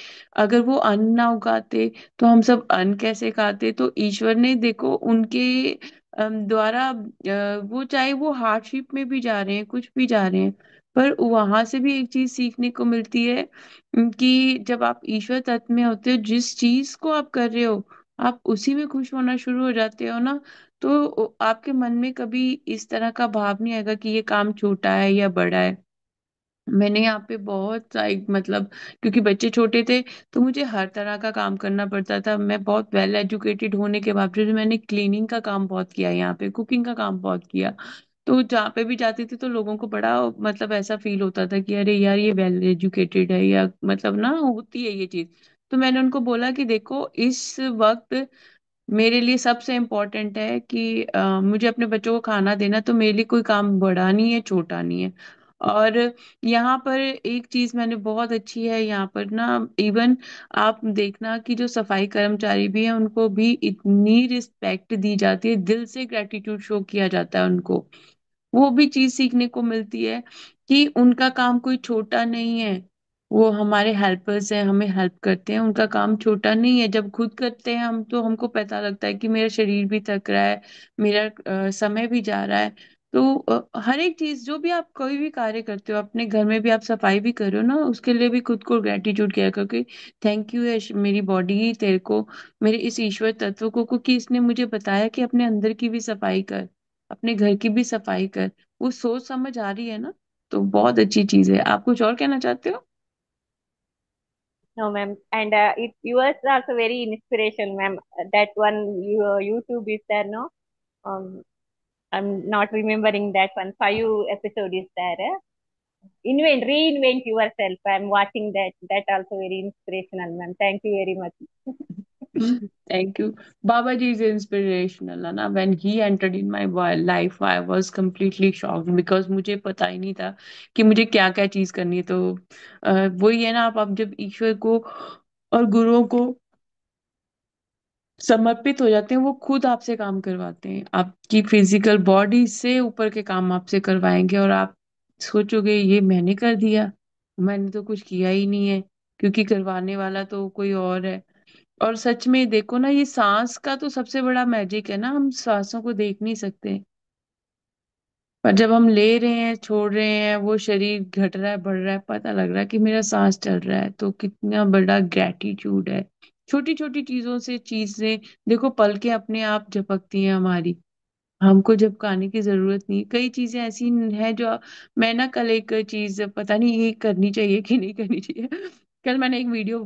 अगर वो अन्न ना उगाते तो हम सब अन्न कैसे खाते। तो ईश्वर ने देखो उनके द्वारा वो चाहे वो हार्डशिप में भी जा रहे हैं, कुछ भी जा रहे हैं, पर वहां से भी एक चीज सीखने को मिलती है कि जब आप ईश्वर तत्व में होते हो, जिस चीज को आप कर रहे हो आप उसी में खुश होना शुरू हो जाते हो ना, तो आपके मन में कभी इस तरह का भाव नहीं आएगा कि ये काम छोटा है या बड़ा है। मैंने यहाँ पे बहुत मतलब, क्योंकि बच्चे छोटे थे तो मुझे हर तरह का काम करना पड़ता था। मैं बहुत वेल एजुकेटेड होने के बावजूद मैंने क्लीनिंग का काम बहुत किया, यहाँ पे कुकिंग का काम बहुत किया। तो जहाँ पे भी जाती थी तो लोगों को बड़ा मतलब ऐसा फील होता था कि अरे यार ये वेल एजुकेटेड है, या मतलब ना होती है ये चीज। तो मैंने उनको बोला कि देखो इस वक्त मेरे लिए सबसे इम्पोर्टेंट है कि मुझे अपने बच्चों को खाना देना, तो मेरे लिए कोई काम बड़ा नहीं है छोटा नहीं है। और यहाँ पर एक चीज मैंने बहुत अच्छी है यहाँ पर ना, इवन आप देखना कि जो सफाई कर्मचारी भी हैं उनको भी इतनी रिस्पेक्ट दी जाती है, दिल से ग्रेटिट्यूड शो किया जाता है उनको। वो भी चीज सीखने को मिलती है कि उनका काम कोई छोटा नहीं है। वो हमारे हेल्पर्स हैं, हमें हेल्प करते हैं, उनका काम छोटा नहीं है। जब खुद करते हैं हम तो हमको पता लगता है कि मेरा शरीर भी थक रहा है, मेरा समय भी जा रहा है। तो हर एक चीज जो भी आप कोई भी कार्य करते हो, अपने घर में भी आप सफाई भी कर रहे हो ना, उसके लिए भी खुद को ग्रेटिट्यूड किया करो कि थैंक यू है मेरी बॉडी तेरे को, मेरे इस ईश्वर तत्व को, क्योंकि इसने मुझे बताया कि अपने अंदर की भी सफाई कर, अपने घर की भी सफाई कर। वो सोच समझ आ रही है ना, तो बहुत अच्छी चीज है। आप कुछ और कहना चाहते हो?
No, ma'am. And it yours also very inspiration, ma'am. That one YouTube is there, no? I'm not remembering that one. 5 episode is there. Reinvent yourself. I'm watching that. That also very inspirational, ma'am. Thank you very much.
Thank you. Baba ji is inspirational है ना। When he entered in my life I was completely shocked, because मुझे पता ही नहीं था कि मुझे क्या क्या चीज करनी है। तो वही है ना, आप जब ईश्वर को और गुरुओं को समर्पित हो जाते हैं, वो खुद आपसे काम करवाते हैं, आपकी फिजिकल बॉडी से ऊपर के काम आपसे करवाएंगे, और आप सोचोगे ये मैंने कर दिया, मैंने तो कुछ किया ही नहीं है, क्योंकि करवाने वाला तो कोई और है। और सच में देखो ना, ये सांस का तो सबसे बड़ा मैजिक है ना, हम सांसों को देख नहीं सकते, पर जब हम ले रहे हैं छोड़ रहे हैं, वो शरीर घट रहा है बढ़ रहा है, पता लग रहा है कि मेरा सांस चल रहा है, तो कितना बड़ा ग्रेटिट्यूड है। छोटी छोटी चीजों से चीजें देखो, पलकें अपने आप झपकती हैं हमारी, हमको झपकाने की जरूरत नहीं। कई चीजें ऐसी हैं जो, मैं ना कल एक चीज, पता नहीं ये करनी चाहिए कि नहीं करनी चाहिए, कल मैंने एक वीडियो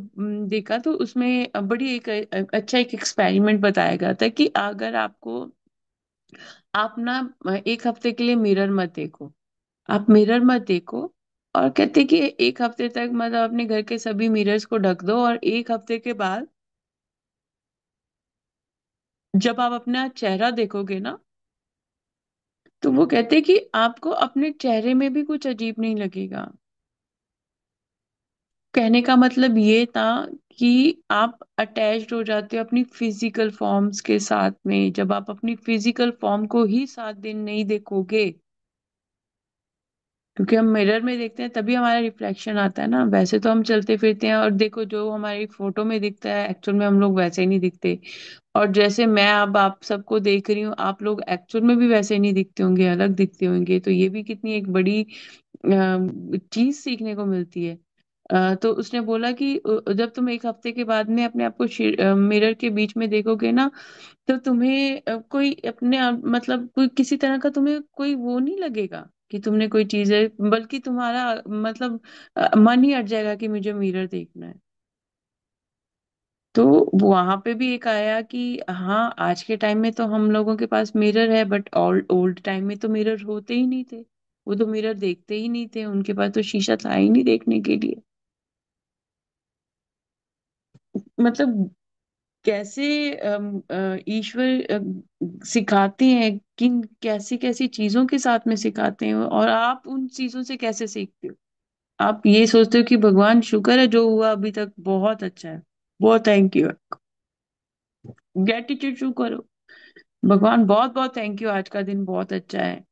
देखा, तो उसमें बड़ी एक अच्छा एक एक्सपेरिमेंट बताया गया था कि अगर आपको, आप ना एक हफ्ते के लिए मिरर मत देखो, आप मिरर मत देखो, और कहते कि एक हफ्ते तक मतलब अपने घर के सभी मिरर्स को ढक दो, और एक हफ्ते के बाद जब आप अपना चेहरा देखोगे ना, तो वो कहते कि आपको अपने चेहरे में भी कुछ अजीब नहीं लगेगा। कहने का मतलब ये था कि आप अटैच्ड हो जाते हो अपनी फिजिकल फॉर्म्स के साथ में। जब आप अपनी फिजिकल फॉर्म को ही 7 दिन नहीं देखोगे, क्योंकि हम मिरर में देखते हैं तभी हमारा रिफ्लेक्शन आता है ना, वैसे तो हम चलते फिरते हैं, और देखो जो हमारी फोटो में दिखता है एक्चुअल में हम लोग वैसे ही नहीं दिखते। और जैसे मैं अब आप सबको देख रही हूँ, आप लोग एक्चुअल में भी वैसे नहीं दिखते होंगे, अलग दिखते होंगे। तो ये भी कितनी एक बड़ी चीज सीखने को मिलती है। तो उसने बोला कि जब तुम एक हफ्ते के बाद में अपने आप को मिरर के बीच में देखोगे ना, तो तुम्हें कोई अपने मतलब कोई किसी तरह का तुम्हें कोई वो नहीं लगेगा कि तुमने कोई चीज है, बल्कि तुम्हारा मतलब मन ही हट जाएगा कि मुझे मिरर देखना है। तो वहां पे भी एक आया कि हाँ, आज के टाइम में तो हम लोगों के पास मिरर है, बट ओल्ड ओल्ड टाइम में तो मिरर होते ही नहीं थे। वो तो मिरर देखते ही नहीं थे, उनके पास तो शीशा था ही नहीं देखने के लिए। मतलब कैसे ईश्वर सिखाते हैं, किन कैसी कैसी चीजों के साथ में सिखाते हैं, और आप उन चीजों से कैसे सीखते हो। आप ये सोचते हो कि भगवान शुक्र है जो हुआ अभी तक बहुत अच्छा है, बहुत थैंक यू, ग्रेटिट्यूड शो करो। भगवान बहुत बहुत थैंक यू, आज का दिन बहुत अच्छा है।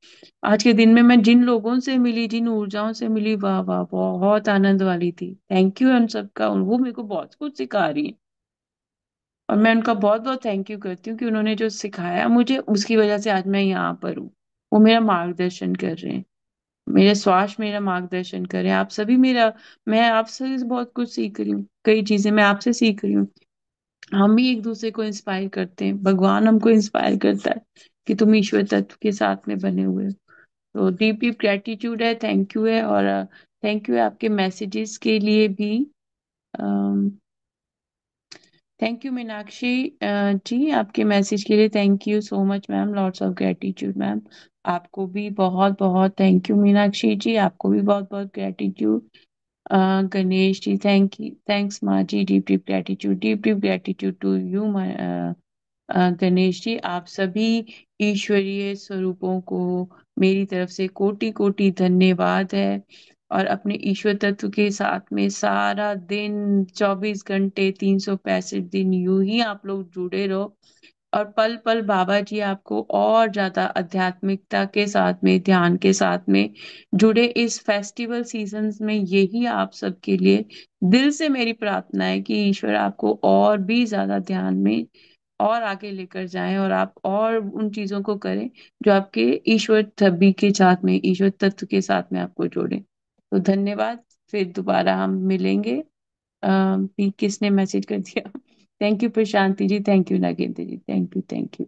आज के दिन में मैं जिन लोगों से मिली, जिन ऊर्जाओं से मिली, वाह वाह, बहुत आनंद वाली थी। थैंक यू उन सबका, वो मेरे को बहुत कुछ सिखा रही है। और मैं उनका बहुत बहुत थैंक यू करती हूँ कि उन्होंने जो सिखाया मुझे, उसकी वजह से आज मैं यहाँ पर हूँ। वो मेरा मार्गदर्शन कर रहे हैं, मेरे श्वास मेरा मार्गदर्शन कर रहे हैं, आप सभी मेरा। मैं आपसे बहुत कुछ सीख रही हूँ, कई चीजें मैं आपसे सीख रही हूँ। हम भी एक दूसरे को इंस्पायर करते हैं, भगवान हमको इंस्पायर करता है कि तुम ईश्वर तत्व के साथ में बने हुए हो। तो डीप डीप ग्रेटिट्यूड है, थैंक यू है। और थैंक यू है आपके मैसेजेस के लिए भी। थैंक यू मीनाक्षी जी, आपके मैसेज के लिए thank you so much ma'am, lots of gratitude ma'am. आपको भी बहुत बहुत थैंक यू मीनाक्षी जी, आपको भी बहुत बहुत gratitude. Ganesh ji, thank you, thanks माँ जी, deep deep gratitude, deep deep gratitude to you Ganesh ji. आप सभी ईश्वरीय स्वरूपों को मेरी तरफ से कोटि कोटि धन्यवाद है। और अपने ईश्वर तत्व के साथ में सारा दिन 24 घंटे 365 दिन यूं ही आप लोग जुड़े रहो। और पल पल बाबा जी आपको और ज्यादा आध्यात्मिकता के साथ में, ध्यान के साथ में जुड़े। इस फेस्टिवल सीजन्स में यही आप सबके लिए दिल से मेरी प्रार्थना है कि ईश्वर आपको और भी ज्यादा ध्यान में और आगे लेकर जाएं, और आप और उन चीजों को करें जो आपके ईश्वर छवि के साथ में, ईश्वर तत्व के साथ में आपको जोड़े। तो धन्यवाद, फिर दोबारा हम मिलेंगे। किसने मैसेज कर दिया? Thank you Prashanti ji, thank you Nagendra ji, thank you, thank you.